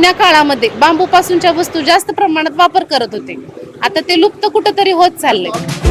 जुन्या काळामध्ये बांबूपासूनच्या वस्तू जास्त प्रमाणात वापर करत होते. आता ते लुप्त कुठंतरी होत चाललंय.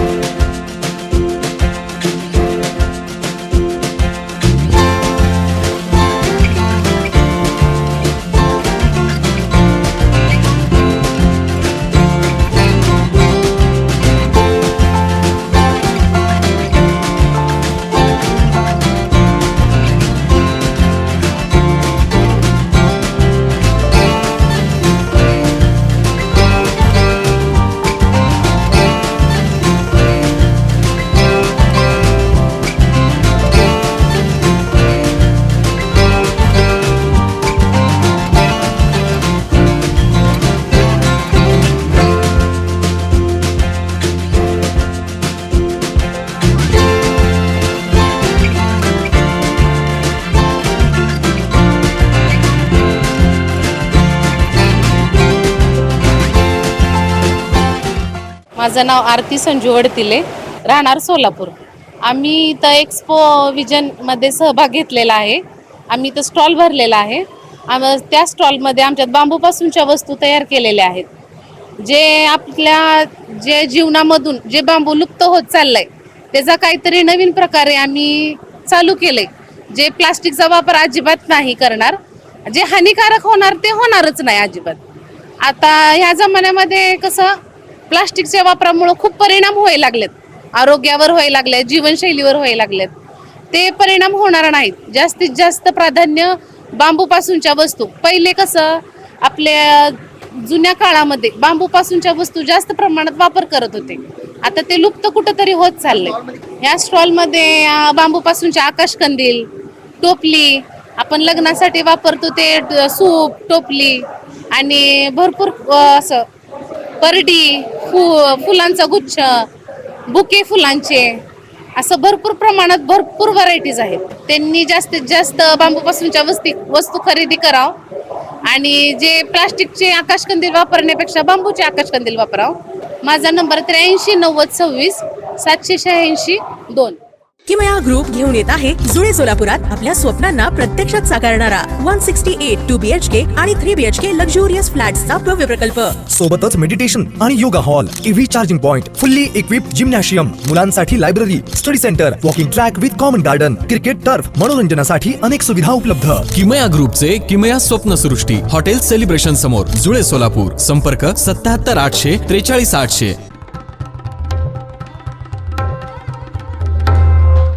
माझं नाव आरती संजू वडतिले, राहणार सोलापूर. आम्ही इथं एक्सपो विजनमध्ये सहभाग घेतलेला आहे. आम्ही इथं स्टॉल भरलेला आहे. त्या स्टॉलमध्ये आमच्यात बांबूपासूनच्या वस्तू तयार केलेल्या आहेत. जे जीवनामधून जे बांबू लुप्त होत चाललंय त्याचा काहीतरी नवीन प्रकारे आम्ही चालू केलंय. जे प्लास्टिकचा वापर अजिबात नाही करणार, जे हानिकारक होणार ते होणारच नाही अजिबात. आता ह्या जमान्यामध्ये कसं प्लास्टिकच्या वापरामुळे खूप परिणाम व्हायला लागलेत, आरोग्यावर व्हायला लागलेत, जीवनशैलीवर व्हायला लागलेत. ते परिणाम होणार नाहीत. जास्तीत जास्त प्राधान्य बांबूपासूनच्या वस्तू. पहिले कसं आपल्या जुन्या काळामध्ये बांबूपासूनच्या वस्तू जास्त प्रमाणात वापर करत होते. आता ते लुप्त कुठंतरी होत चाललंय. या स्टॉलमध्ये बांबूपासूनचे आकाशकंदील, टोपली, आपण लग्नासाठी वापरतो ते सूप, टोपली आणि भरपूर असं परडी, फुलांचा गुच्छ, बुके फुलांचे, असं भरपूर प्रमाणात भरपूर व्हरायटीज आहेत. त्यांनी जास्तीत जास्त बांबूपासूनच्या वस्तू खरेदी करावं आणि जे प्लास्टिकचे आकाशकंदील वापरण्यापेक्षा बांबूचे आकाशकंदील वापरावं. माझा नंबर 83 90 26 786 2. किमया ग्रुप घेऊन येत आहे जुळे सोलापुरात आपल्या स्वप्नांना प्रत्यक्षात साकारणारा 168 2 BHK आणि 3 BHK लक्झुरियस फ्लॅट्सचा भव्य प्रकल्प. सोबतच मेडिटेशन आणि yoga hall, EV charging point, fully equipped gymnasium, मुलांसाठी library, study centre, walking track with common garden, cricket turf, मनोरंजनासाठी अनेक सुविधा उपलब्ध. किमया ग्रुपचे किमया स्वप्नसृष्टी हॉटेल सेलिब्रेशन समोर जुळे सोलापूर. संपर्क 77 800 43 800.